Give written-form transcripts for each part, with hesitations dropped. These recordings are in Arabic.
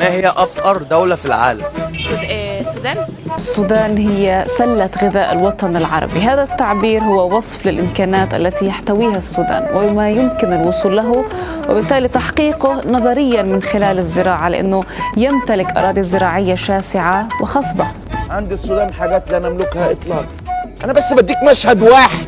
ما هي أفقر دولة في العالم؟ السودان. السودان هي سلة غذاء الوطن العربي. هذا التعبير هو وصف للإمكانات التي يحتويها السودان وما يمكن الوصول له، وبالتالي تحقيقه نظريا من خلال الزراعة، لأنه يمتلك أراضي زراعية شاسعة وخصبة. عند السودان حاجات لا نملكها إطلاقا. أنا بس بديك مشهد واحد.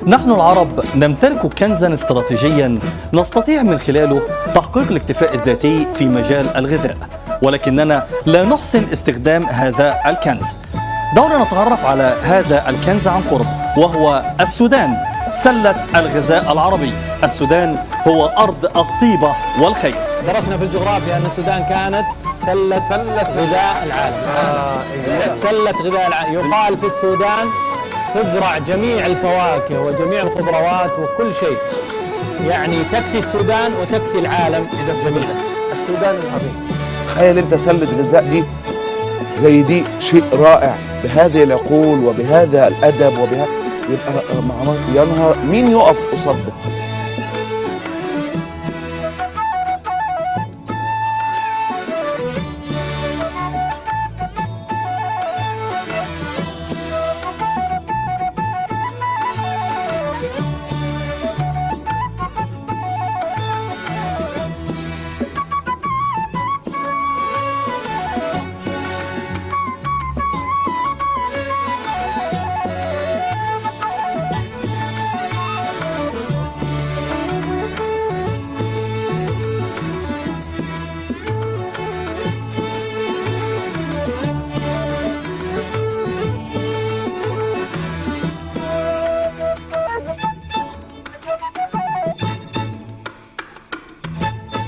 نحن العرب نمتلك كنزا استراتيجيا نستطيع من خلاله تحقيق الاكتفاء الذاتي في مجال الغذاء، ولكننا لا نحسن استخدام هذا الكنز. دعونا نتعرف على هذا الكنز عن قرب، وهو السودان، سلة الغذاء العربي. السودان هو أرض الطيبة والخير. درسنا في الجغرافيا أن السودان كانت سلة غذاء العالم. سلة غذاء العالم. يقال في السودان تزرع جميع الفواكه وجميع الخضروات وكل شيء، يعني تكفي السودان وتكفي العالم جميعا. السودان العظيم. تخيل انت سلة غذاء دي زي دي، شيء رائع بهذه العقول وبهذا الادب يبقى يا نهار مين يقف قصاد ده؟